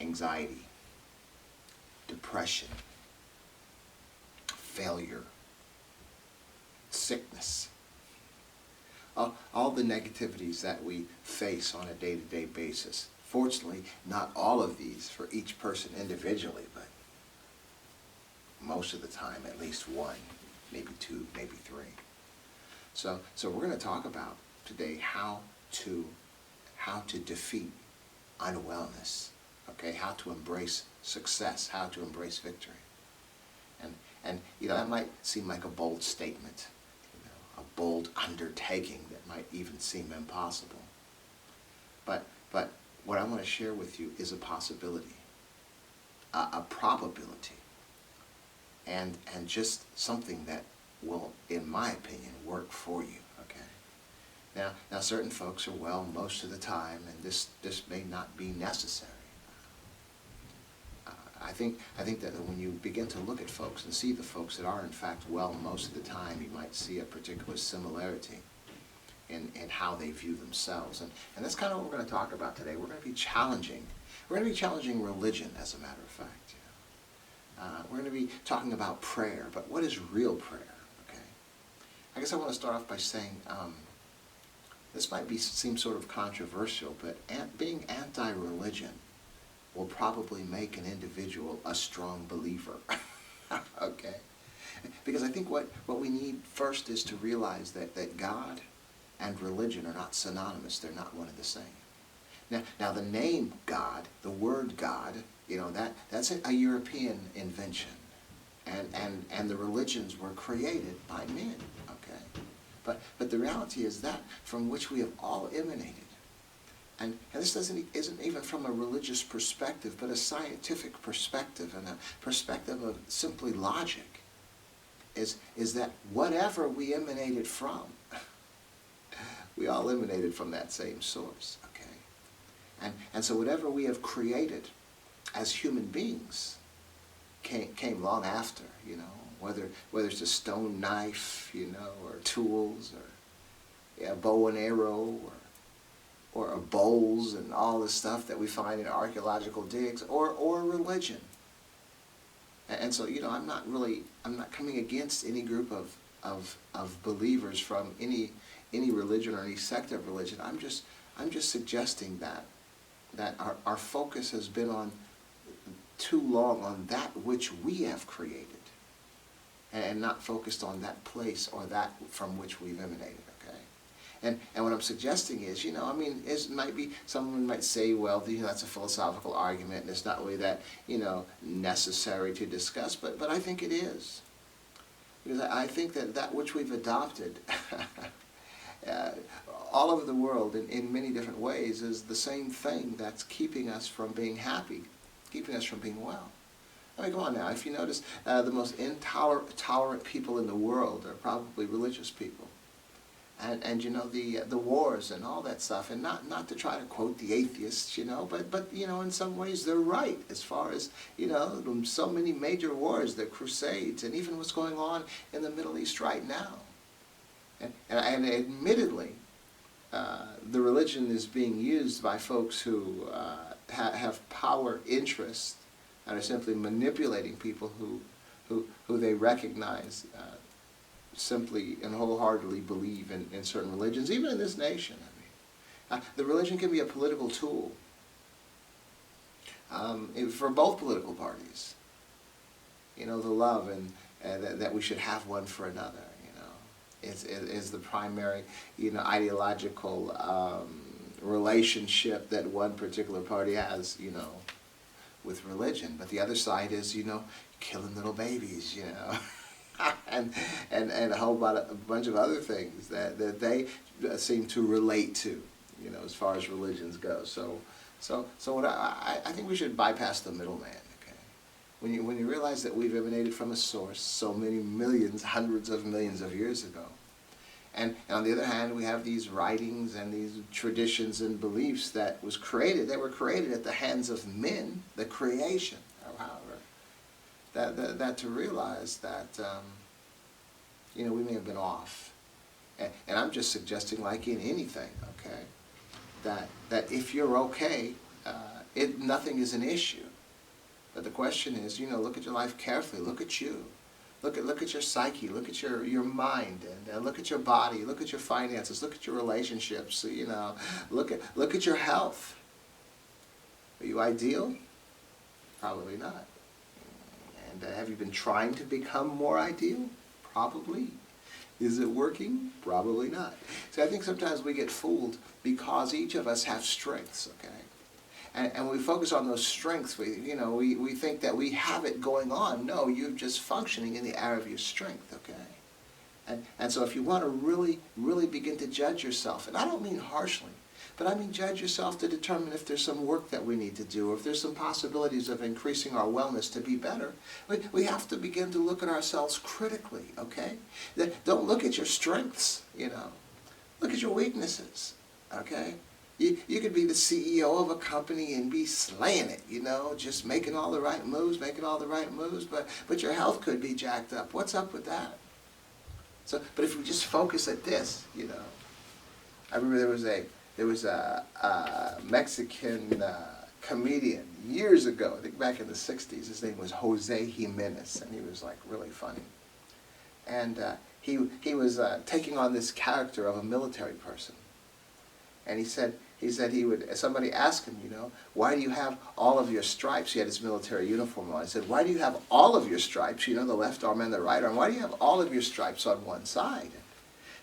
anxiety, depression, failure, sickness, all the negativities that we face on a day-to-day basis. Fortunately, not all of these for each person individually, but most of the time at least one, maybe two, maybe three. So we're going to talk about today how to defeat unwellness, okay? How to embrace success, how to embrace victory. And that might seem like a bold statement, a bold undertaking that might even seem impossible. But what I want to share with you is a possibility, a probability, and just something that will, in my opinion, work for you, okay? Now certain folks are well most of the time, and this may not be necessary. I think that when you begin to look at folks and see the folks that are in fact well most of the time, you might see a particular similarity in how they view themselves. And that's kind of what we're going to talk about today. We're going to be challenging religion, as a matter of fact. We're going to be talking about prayer, but what is real prayer? Okay. I guess I want to start off by saying this might seem sort of controversial, but being anti-religion will probably make an individual a strong believer. Okay? Because I think what we need first is to realize that God and religion are not synonymous. They're not one and the same. Now the name God, the word God, that's a European invention. And the religions were created by men, okay? But the reality is that from which we have all emanated. And this isn't even from a religious perspective, but a scientific perspective, and a perspective of simply logic, is that whatever we emanated from, we all emanated from that same source, okay? And so whatever we have created as human beings came long after, whether it's a stone knife, or tools, or a bow and arrow, or bowls and all the stuff that we find in archaeological digs, or religion. And so, I'm not coming against any group of believers from any religion or any sect of religion. I'm just suggesting that our focus has been on too long on that which we have created, and not focused on that place or that from which we've emanated. And what I'm suggesting is, it might be, someone might say, well, that's a philosophical argument, and it's not really that, necessary to discuss, but I think it is. Because I think that which we've adopted all over the world in many different ways is the same thing that's keeping us from being happy, keeping us from being well. I mean, come on now, if you notice, the most intolerant people in the world are probably religious people. And the wars and all that stuff, and not to try to quote the atheists, but in some ways they're right as far as, so many major wars, the Crusades, and even what's going on in the Middle East right now. And admittedly, the religion is being used by folks who have power interests and are simply manipulating people who they recognize simply and wholeheartedly believe in certain religions, even in this nation. The religion can be a political tool for both political parties. The love and that we should have one for another. Is the primary ideological relationship that one particular party has with religion. But the other side is killing little babies. And a whole bunch of other things that they seem to relate to, as far as religions go. So what I think we should bypass the middleman. Okay, when you realize that we've emanated from a source so many millions, hundreds of millions of years ago, and on the other hand, we have these writings and these traditions and beliefs that were created at the hands of men, the creation, however. That to realize that we may have been off, and I'm just suggesting, like in anything, okay, that if you're okay nothing is an issue. But the question is, look at your life carefully. Look at you. Look at your psyche. Look at your mind, and look at your body. Look at your finances. Look at your relationships. Look at your health. Are you ideal? Probably not. And have you been trying to become more ideal? Probably. Is it working? Probably not. So I think sometimes we get fooled because each of us have strengths, okay? And when we focus on those strengths, we think that we have it going on. No, you're just functioning in the area of your strength, okay? And so if you want to really, really begin to judge yourself, and I don't mean harshly, but I mean judge yourself to determine if there's some work that we need to do, or if there's some possibilities of increasing our wellness to be better. We have to begin to look at ourselves critically, okay? Don't look at your strengths, Look at your weaknesses, okay? You could be the CEO of a company and be slaying it, just making all the right moves, but your health could be jacked up. What's up with that? So, but if we just focus at this, I remember there was a Mexican comedian years ago, I think back in the 60s. His name was Jose Jimenez, and he was like really funny. And he was taking on this character of a military person. And he said somebody asked him, why do you have all of your stripes? He had his military uniform on. He said, why do you have all of your stripes, the left arm and the right arm? Why do you have all of your stripes on one side?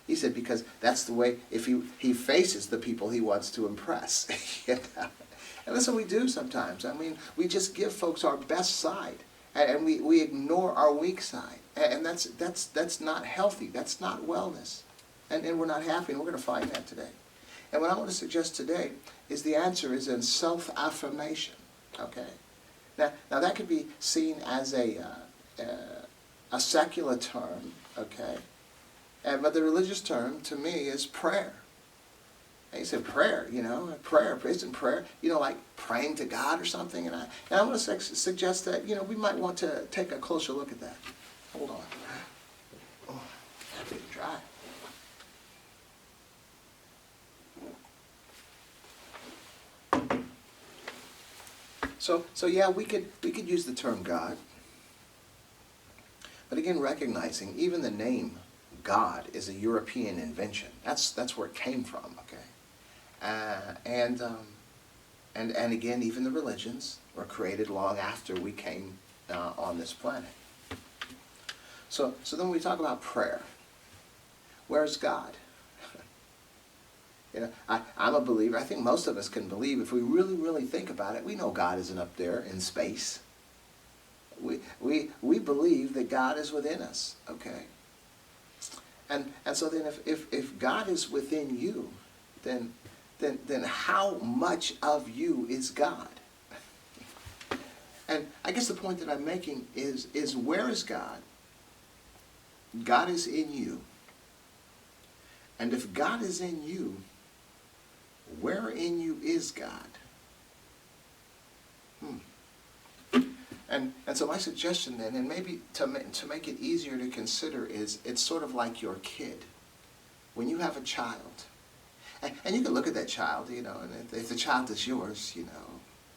He said, because that's the way, if he faces the people he wants to impress. And that's what we do sometimes. I mean, we just give folks our best side, and we ignore our weak side. And that's not healthy. That's not wellness. And we're not happy, and we're going to find that today. And what I want to suggest today is the answer is in self-affirmation, okay? Now that could be seen as a secular term, okay? But the religious term, to me, is prayer. And you said prayer, prayer, isn't prayer, like praying to God or something? And I want to suggest that, we might want to take a closer look at that. Hold on. Oh, it's getting dry. So yeah, we could use the term God, but again, recognizing even the name God is a European invention. That's where it came from. Okay, and again, even the religions were created long after we came on this planet. So then when we talk about prayer, where's God? I'm a believer. I think most of us can believe, if we really, really think about it, we know God isn't up there in space. We believe that God is within us, okay? And so then if God is within you, then how much of you is God? And I guess the point that I'm making is where is God? God is in you. And if God is in you, where in you is God? And so my suggestion then, and maybe to make it easier to consider, is it's sort of like your kid. When you have a child, and you can look at that child, and if the child is yours,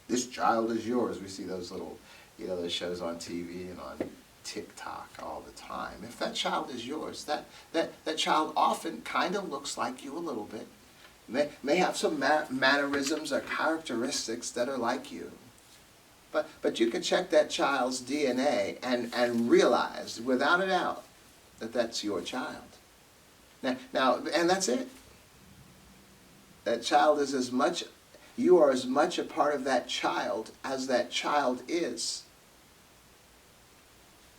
this child is yours. We see those little, those shows on TV and on TikTok all the time. If that child is yours, that child often kind of looks like you a little bit. May have some mannerisms or characteristics that are like you. But you can check that child's DNA and realize, without a doubt, that that's your child. Now, and that's it. That child is you are as much a part of that child as that child is.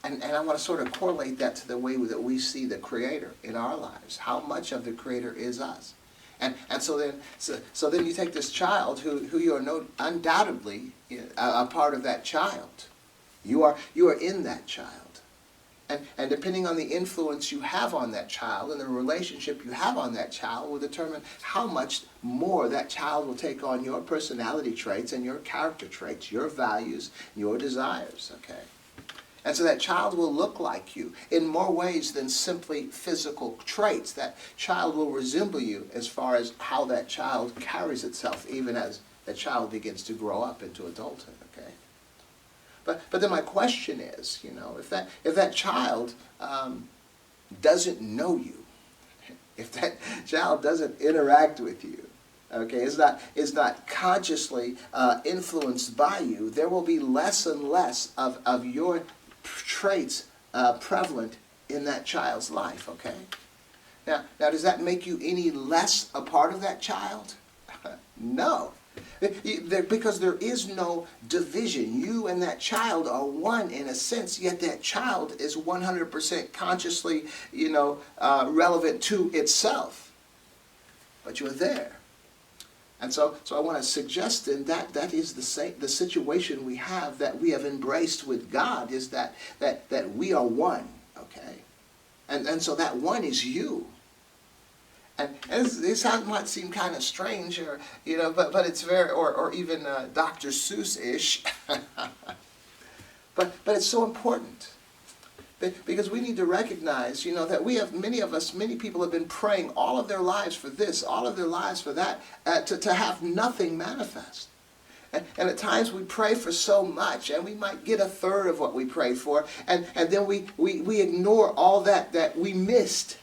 And I want to sort of correlate that to the way that we see the Creator in our lives. How much of the Creator is us? And so then you take this child who you are undoubtedly a part of that child. You are in that child. And depending on the influence you have on that child and the relationship you have on that child will determine how much more that child will take on your personality traits and your character traits, your values, your desires, okay? And so that child will look like you in more ways than simply physical traits. That child will resemble you as far as how that child carries itself, even as that child begins to grow up into adulthood, okay? But then my question is, if that child doesn't know you, if that child doesn't interact with you, okay, is not consciously influenced by you, there will be less and less of your traits prevalent in that child's life, okay? Now, does that make you any less a part of that child? No. Because there is no division. You and that child are one in a sense, yet that child is 100% consciously, relevant to itself. But you're there. And so I want to suggest then that is the situation we have embraced with God, is that we are one, okay? And so that one is you. And this might seem kind of strange, but it's very, or even Dr. Seuss-ish. but it's so important. Because we need to recognize, that many people have been praying all of their lives for this, all of their lives for that, to have nothing manifest. And at times we pray for so much, and we might get a third of what we prayed for, and then we ignore all that we missed.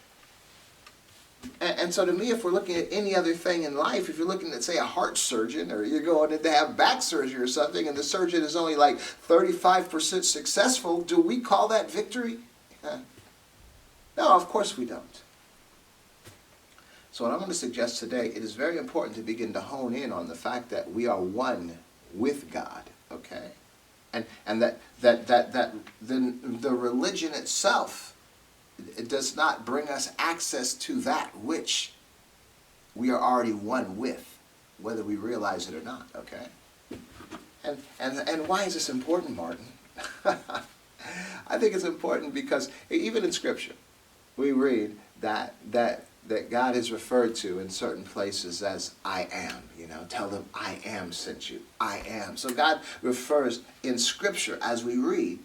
And so to me, if we're looking at any other thing in life, if you're looking at, say, a heart surgeon, or you're going in to have back surgery or something, and the surgeon is only like 35% successful, do we call that victory? No, of course we don't. So what I'm going to suggest today, it is very important to begin to hone in on the fact that we are one with God, okay? And that the religion itself, it does not bring us access to that which we are already one with, whether we realize it or not, okay? And why is this important, Martin? I think it's important because even in Scripture, we read that God is referred to in certain places as I am, tell them I am sent you, I am. So God refers in Scripture, as we read,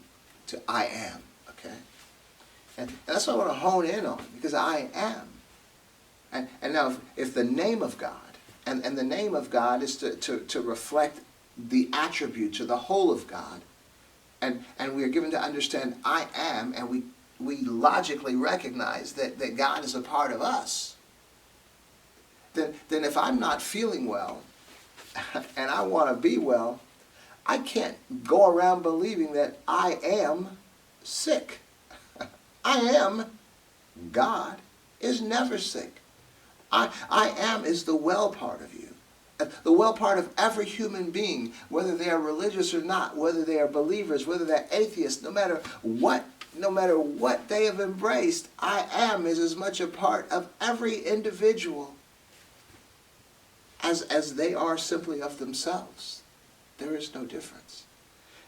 to I am, okay? And that's what I want to hone in on, because I am. And now, if the name of God, and the name of God is to reflect the attributes or the whole of God, and we are given to understand I am, and we logically recognize that God is a part of us, then if I'm not feeling well, and I want to be well, I can't go around believing that I am sick. I am, God, is never sick. I am is the well part of you. The well part of every human being, whether they are religious or not, whether they are believers, whether they're atheists, no matter what they have embraced, I am is as much a part of every individual as they are simply of themselves. There is no difference.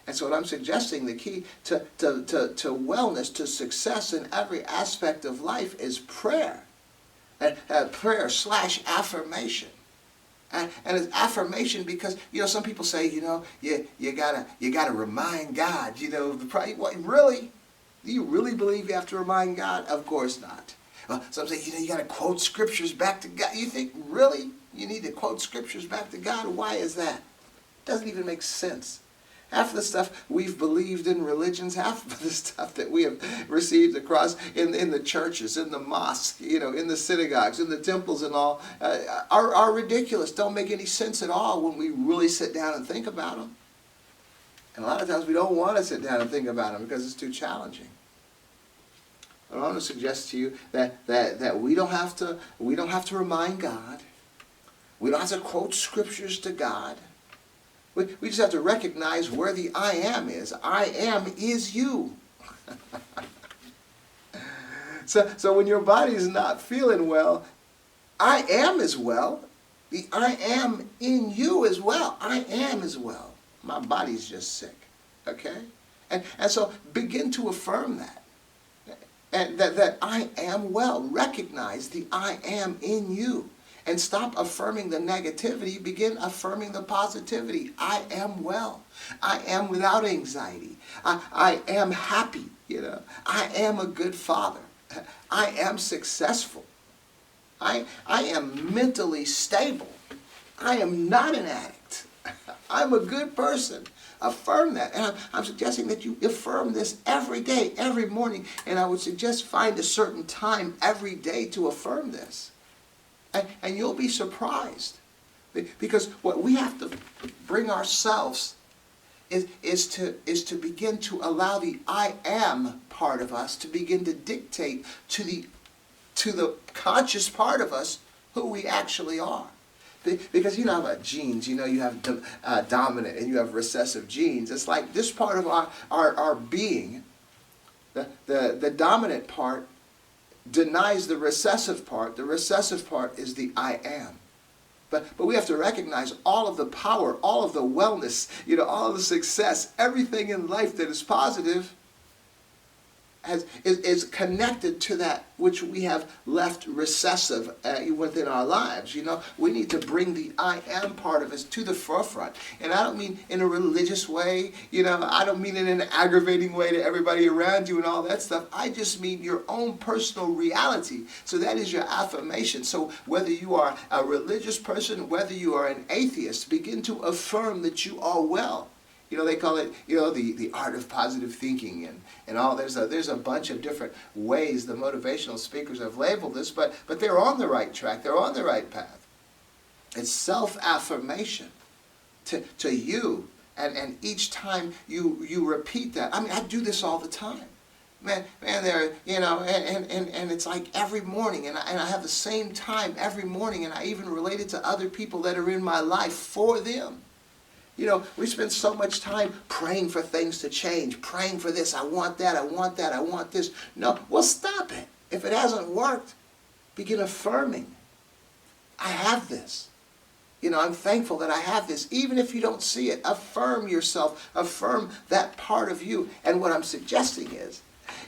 And so what I'm suggesting, the key to wellness, to success in every aspect of life is prayer. And prayer / affirmation. And it's affirmation because, some people say, you gotta remind God, really? Do you really believe you have to remind God? Of course not. Some say, you gotta quote scriptures back to God. You think, really? You need to quote scriptures back to God? Why is that? It doesn't even make sense. Half of the stuff we've believed in religions, half of the stuff that we have received across in the churches, in the mosques, in the synagogues, in the temples and all, are ridiculous, don't make any sense at all when we really sit down and think about them. And a lot of times we don't want to sit down and think about them because it's too challenging. But I want to suggest to you that we don't have to remind God. We don't have to quote scriptures to God. We just have to recognize where the I am is. I am is you. So when your body is not feeling well, I am as well. The I am in you as well. I am as well. My body's just sick. Okay? And so begin to affirm that. And that I am well. Recognize the I am in you. And stop affirming the negativity. Begin affirming the positivity. I am well. I am without anxiety. I am happy. I am a good father. I am successful. I am mentally stable. I am not an addict. I'm a good person. Affirm that. And I'm suggesting that you affirm this every day, every morning. And I would suggest find a certain time every day to affirm this. And you'll be surprised. Because what we have to bring ourselves is to begin to allow the I am part of us to begin to dictate to the conscious part of us who we actually are. Because you know about genes, you know you have dominant and you have recessive genes. It's like this part of our being, the dominant part denies the recessive part. The recessive part is the I am. But we have to recognize all of the power, all of the wellness, you know, all of the success, everything in life that is positive is connected to that which we have left recessive within our lives. You know, we need to bring the I am part of us to the forefront. And I don't mean in a religious way, you know, I don't mean in an aggravating way to everybody around you and all that stuff. I just mean your own personal reality. So that is your affirmation. So whether you are a religious person, whether you are an atheist, begin to affirm that you are well. You know, they call it, you know, the art of positive thinking and all. There's a bunch of different ways the motivational speakers have labeled this, but they're on the right track. They're on the right path. It's self-affirmation to you, and each time you repeat that. I mean, I do this all the time. Man, there, you know, and it's like every morning, and I have the same time every morning, and I even relate it to other people that are in my life for them. You know, we spend so much time praying for things to change, praying for this, I want that, I want that, I want this. No, well, stop it. If it hasn't worked, begin affirming. I have this. You know, I'm thankful that I have this. Even if you don't see it, affirm yourself, affirm that part of you. And what I'm suggesting is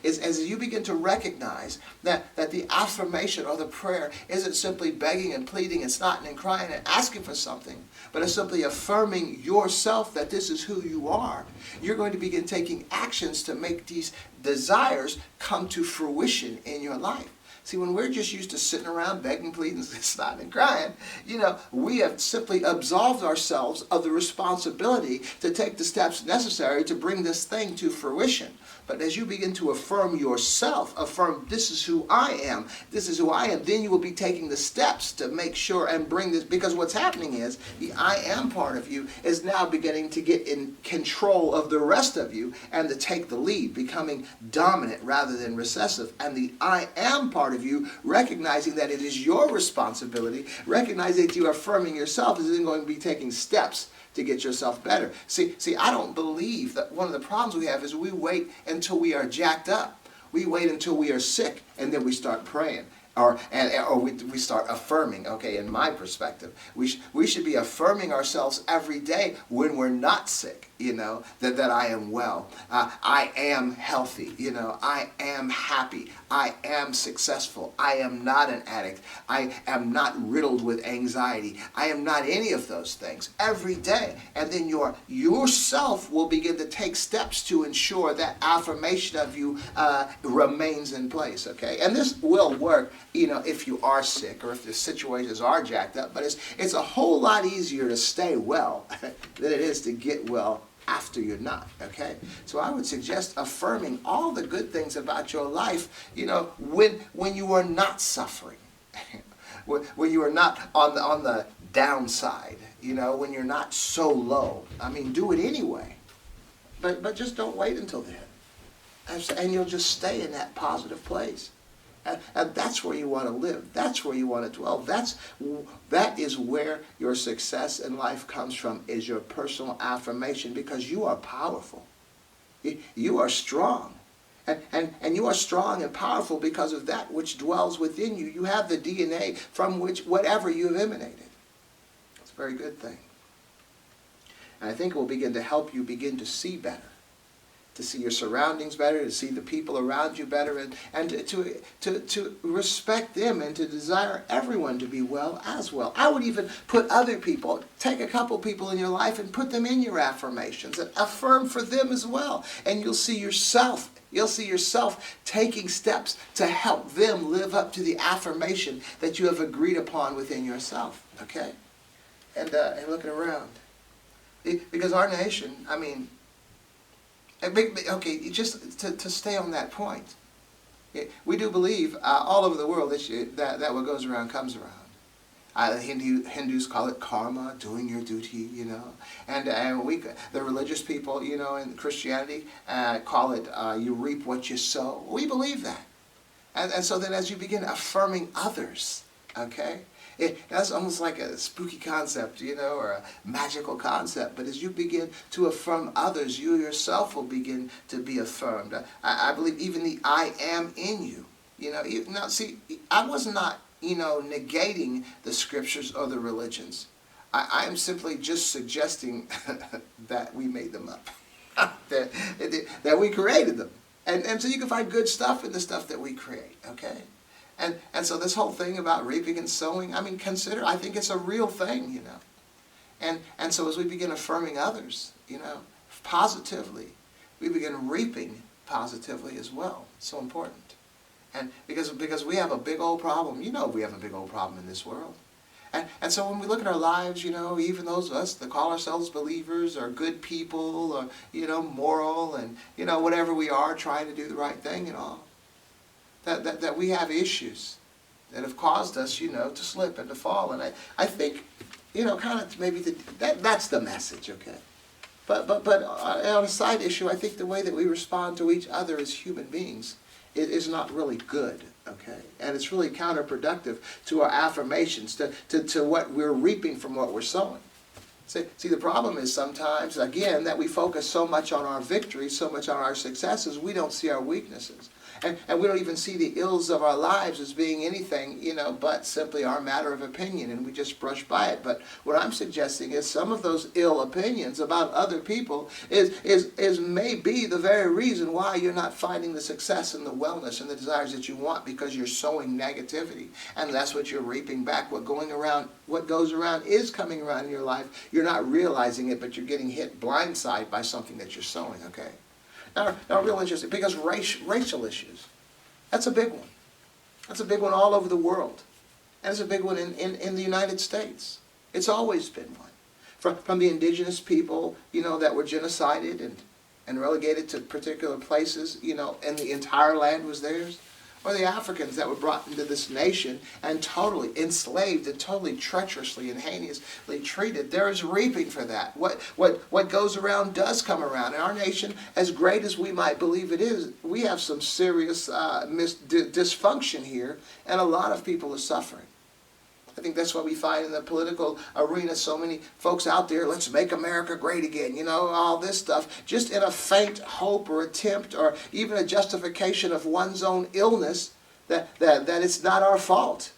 as you begin to recognize that the affirmation or the prayer isn't simply begging and pleading and snotting and crying and asking for something, but it's simply affirming yourself that this is who you are, you're going to begin taking actions to make these desires come to fruition in your life. See, when we're just used to sitting around begging, pleading, snotting, and crying, you know, we have simply absolved ourselves of the responsibility to take the steps necessary to bring this thing to fruition. But as you begin to affirm yourself, affirm this is who I am, this is who I am, then you will be taking the steps to make sure and bring this, because what's happening is the I am part of you is now beginning to get in control of the rest of you and to take the lead, becoming dominant rather than recessive. And the I am part of you, recognizing that it is your responsibility, recognizing that you are affirming yourself, is then going to be taking steps to get yourself better. See, I don't believe that one of the problems we have is we wait until we are jacked up. We wait until we are sick, and then we start praying. Or we start affirming, okay, in my perspective. We should be affirming ourselves every day when we're not sick, you know, that I am well. I am healthy, you know, I am happy. I am successful. I am not an addict. I am not riddled with anxiety. I am not any of those things every day. And then yourself will begin to take steps to ensure that affirmation of you remains in place, okay? And this will work, you know, if you are sick or if the situations are jacked up, but it's a whole lot easier to stay well than it is to get well after you're not, okay? So I would suggest affirming all the good things about your life, you know, when you are not suffering, when you are not on the downside, you know, when you're not so low. I mean, do it anyway, but just don't wait until then, and you'll just stay in that positive place. And that's where you want to live. That's where you want to dwell. That is where your success in life comes from, is your personal affirmation, because you are powerful. You are strong. And you are strong and powerful because of that which dwells within you. You have the DNA from which whatever you have emanated. It's a very good thing. And I think it will begin to help you begin to see better, to see your surroundings better, to see the people around you better, and to respect them and to desire everyone to be well as well. I would even put other people, take a couple people in your life and put them in your affirmations and affirm for them as well. And you'll see yourself taking steps to help them live up to the affirmation that you have agreed upon within yourself, okay? and looking around. Because our nation, I mean, okay, just to stay on that point, we do believe all over the world that what goes around comes around. Hindus call it karma, doing your duty, you know, and the religious people, you know, in Christianity call it you reap what you sow. We believe that, and so then as you begin affirming others, okay, that's almost like a spooky concept, you know, or a magical concept. But as you begin to affirm others, you yourself will begin to be affirmed. I believe even the I am in you. You know, now see, I was not, you know, negating the scriptures or the religions. I am simply just suggesting that we made them up, that we created them. And so you can find good stuff in the stuff that we create, okay? And so this whole thing about reaping and sowing, I mean, I think it's a real thing, you know. And so as we begin affirming others, you know, positively, we begin reaping positively as well. It's so important. And because we have a big old problem, you know, we have a big old problem in this world. And so when we look at our lives, you know, even those of us that call ourselves believers or good people or, you know, moral and, you know, whatever we are, trying to do the right thing and all, that we have issues that have caused us, you know, to slip and to fall. And I think, you know, kind of maybe that's the message, okay? But on a side issue, I think the way that we respond to each other as human beings is not really good, okay? And it's really counterproductive to our affirmations, to what we're reaping from what we're sowing. See, the problem is sometimes, again, that we focus so much on our victories, so much on our successes, we don't see our weaknesses. And we don't even see the ills of our lives as being anything, you know, but simply our matter of opinion, and we just brush by it. But what I'm suggesting is some of those ill opinions about other people is maybe the very reason why you're not finding the success and the wellness and the desires that you want, because you're sowing negativity. And that's what you're reaping back. What goes around is coming around in your life. You're not realizing it, but you're getting hit blindside by something that you're sowing, okay? Now, real interesting, because racial issues, that's a big one. That's a big one all over the world. And it's a big one in the United States. It's always been one. From the indigenous people, you know, that were genocided and relegated to particular places, you know, and the entire land was theirs. Or the Africans that were brought into this nation and totally enslaved and totally treacherously and heinously treated. There is reaping for that. What goes around does come around. In our nation, as great as we might believe it is, we have some serious dysfunction here, and a lot of people are suffering. I think that's what we find in the political arena. So many folks out there, let's make America great again, you know, all this stuff, just in a faint hope or attempt or even a justification of one's own illness that it's not our fault.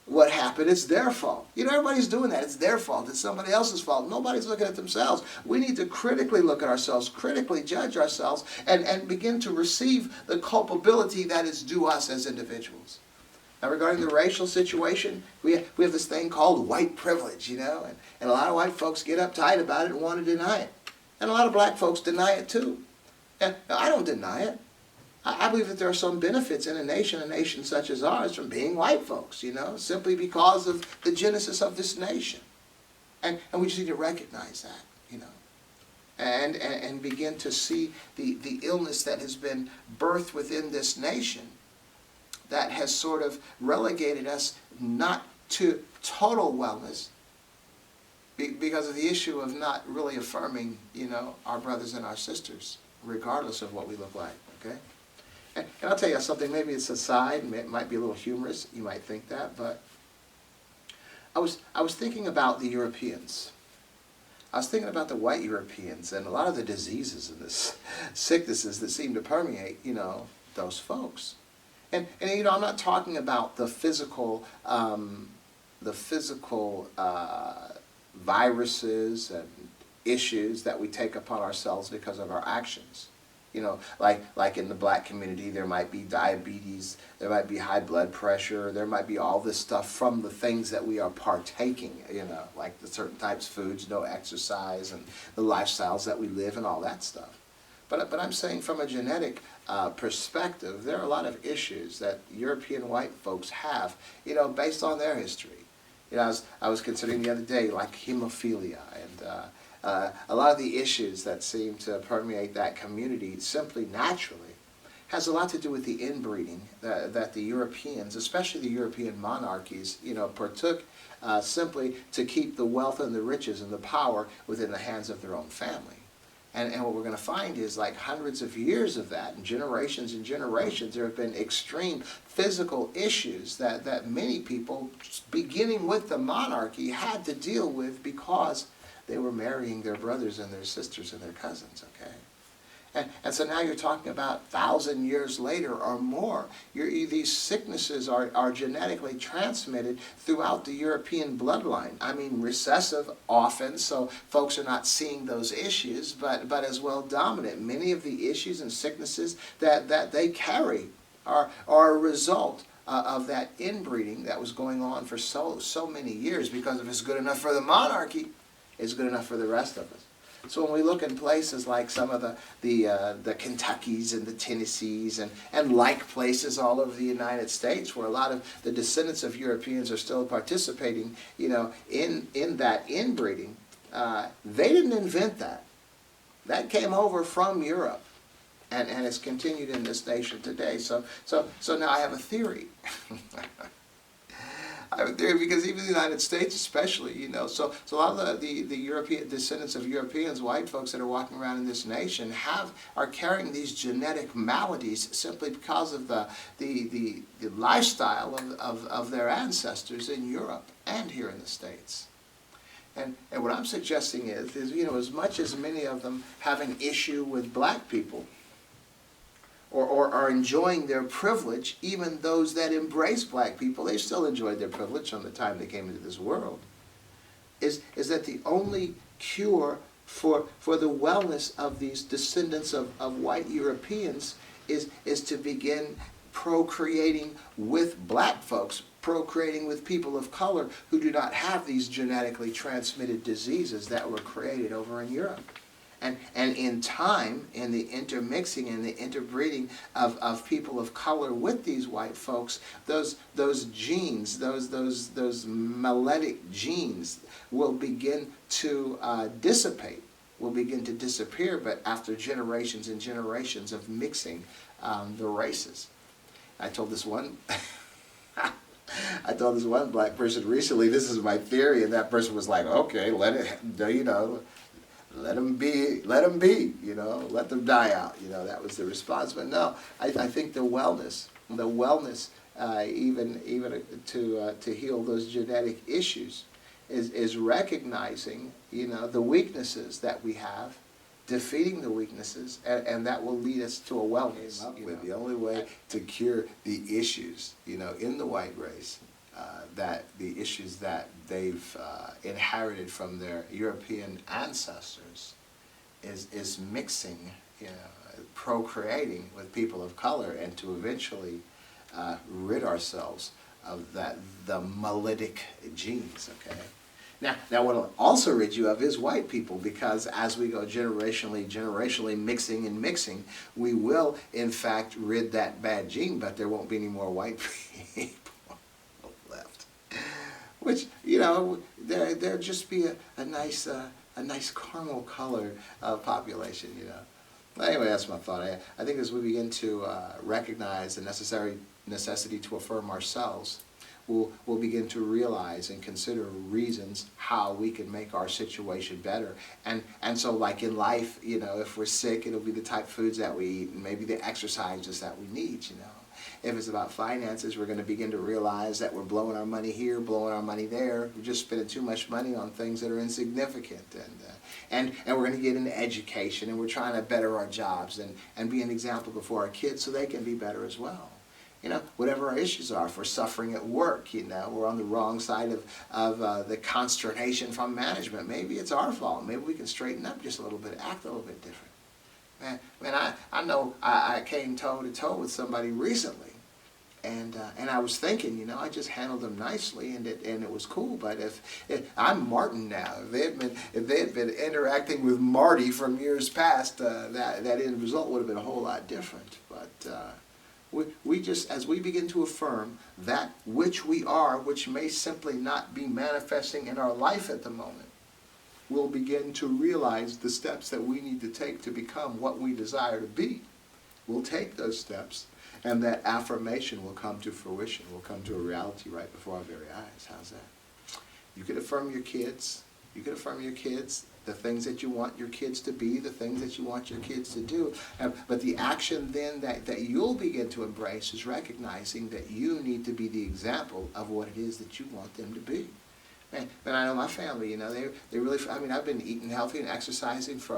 What happened, it's their fault. You know, everybody's doing that. It's their fault. It's somebody else's fault. Nobody's looking at themselves. We need to critically look at ourselves, critically judge ourselves, and begin to receive the culpability that is due us as individuals. Now, regarding the racial situation, we have this thing called white privilege, you know, and a lot of white folks get uptight about it and want to deny it. And a lot of black folks deny it too. And I don't deny it. I believe that there are some benefits in a nation such as ours, from being white folks, you know, simply because of the genesis of this nation. And we just need to recognize that, you know, and begin to see the illness that has been birthed within this nation, that has sort of relegated us not to total wellness because of the issue of not really affirming, you know, our brothers and our sisters, regardless of what we look like, okay? And I'll tell you something, maybe it's a side, it might be a little humorous, you might think that, but I was thinking about the Europeans. I was thinking about the white Europeans and a lot of the diseases and the sicknesses that seem to permeate, you know, those folks. And you know, I'm not talking about the physical viruses and issues that we take upon ourselves because of our actions. You know, like in the black community, there might be diabetes, there might be high blood pressure, there might be all this stuff from the things that we are partaking, you know, like the certain types of foods, no exercise, and the lifestyles that we live and all that stuff. But I'm saying from a genetic perspective, there are a lot of issues that European white folks have, you know, based on their history. You know, I was considering the other day, like hemophilia and a lot of the issues that seem to permeate that community simply naturally has a lot to do with the inbreeding that the Europeans, especially the European monarchies, you know, partook simply to keep the wealth and the riches and the power within the hands of their own family. And what we're going to find is, like, hundreds of years of that, and generations, there have been extreme physical issues that many people, beginning with the monarchy, had to deal with because they were marrying their brothers and their sisters and their cousins, okay? And so now you're talking about 1,000 years later or more. These sicknesses are genetically transmitted throughout the European bloodline. I mean, recessive often, so folks are not seeing those issues, but as well dominant. Many of the issues and sicknesses that they carry are a result of that inbreeding that was going on for so many years, because if it's good enough for the monarchy, it's good enough for the rest of us. So when we look in places like some of the Kentuckys and the Tennessees and like places all over the United States, where a lot of the descendants of Europeans are still participating, you know, in that inbreeding, they didn't invent that. That came over from Europe, and it's continued in this nation today. So now I have a theory. I have a theory, because even the United States especially, you know, so a lot of the European descendants of Europeans, white folks that are walking around in this nation are carrying these genetic maladies simply because of the lifestyle of their ancestors in Europe and here in the States. And what I'm suggesting is, you know, as much as many of them have an issue with black people, or are enjoying their privilege, even those that embrace black people, they still enjoyed their privilege from the time they came into this world, is that the only cure for the wellness of these descendants of white Europeans is to begin procreating with black folks, procreating with people of color who do not have these genetically transmitted diseases that were created over in Europe. And in time, in the intermixing and the interbreeding of people of color with these white folks, those genes, those melodic genes will begin to dissipate, will begin to disappear, but after generations and generations of mixing the races. I told this one black person recently, this is my theory, and that person was like, okay, let them be, you know, let them die out, you know, that was the response. But no, I think the wellness, even to heal those genetic issues, is recognizing, you know, the weaknesses that we have, defeating the weaknesses, and that will lead us to a wellness. The only way to cure the issues, you know, in the white race, that the issues that they've inherited from their European ancestors, is mixing, you know, procreating with people of color, and to eventually rid ourselves of the melodic genes. Okay. Now what it'll also rid you of is white people, because as we go generationally mixing, we will in fact rid that bad gene, but there won't be any more white people left. Which, you know, there'll just be a nice caramel colored population, you know. Well, anyway, that's my thought. I think as we begin to recognize the necessity to affirm ourselves, we'll begin to realize and consider reasons how we can make our situation better. And so, like in life, you know, if we're sick, it'll be the type of foods that we eat, and maybe the exercises that we need, you know. If it's about finances, we're going to begin to realize that we're blowing our money here, blowing our money there. We're just spending too much money on things that are insignificant. And we're going to get into education, and we're trying to better our jobs and be an example before our kids so they can be better as well. You know, whatever our issues are, if we're suffering at work, you know, we're on the wrong side of the consternation from management. Maybe it's our fault. Maybe we can straighten up just a little bit, act a little bit different. Man, I know I came toe-to-toe with somebody recently, and I was thinking, you know, I just handled them nicely, and it was cool. But if I'm Martin now, if they had been interacting with Marty from years past, that end result would have been a whole lot different. We just, as we begin to affirm that which we are, which may simply not be manifesting in our life at the moment, we'll begin to realize the steps that we need to take to become what we desire to be. We'll take those steps, and that affirmation will come to fruition, will come to a reality right before our very eyes. How's that? You could affirm your kids. You could affirm your kids, the things that you want your kids to be, the things that you want your kids to do. But the action then that you'll begin to embrace is recognizing that you need to be the example of what it is that you want them to be. Man, I know my family, they really, I've been eating healthy and exercising for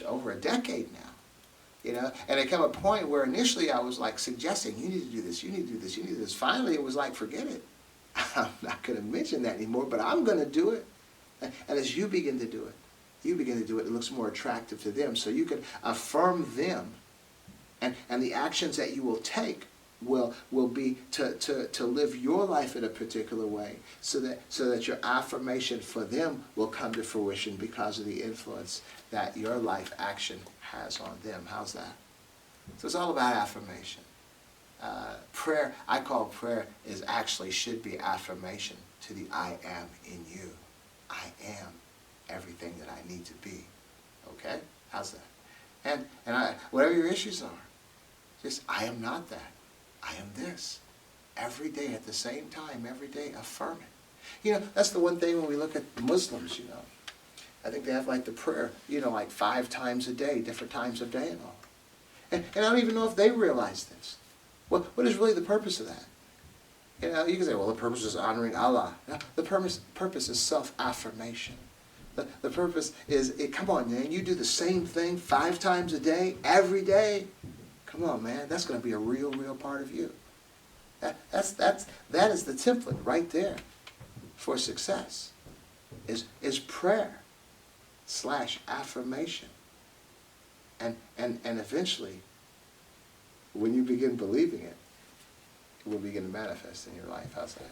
over a decade now. And there came a point where initially I was like suggesting, you need to do this, you need to do this, you need to do this. Finally it was like, forget it. I'm not going to mention that anymore, but I'm going to do it. And as you begin to do it, it looks more attractive to them. So you can affirm them, and the actions that you will take will be to live your life in a particular way, so that your affirmation for them will come to fruition because of the influence that your life action has on them. How's that? So it's all about affirmation. Prayer, I call prayer, should be affirmation to the I am in you. I am everything that I need to be. Okay? How's that? And whatever your issues are, just, I am not that. I am this. Every day at the same time, every day, affirm it. That's the one thing when we look at Muslims, I think they have like the prayer, like 5 times a day, different times of day and all. And I don't even know if they realize this. What is really the purpose of that? You can say, well, the purpose is honoring Allah. No, the purpose is self-affirmation. The purpose is, come on, man, you do the same thing 5 times a day, every day. Come on, man, that's going to be a real, real part of you. That is the template right there for success, is prayer / affirmation. And eventually, when you begin believing it, it will begin to manifest in your life. How's that?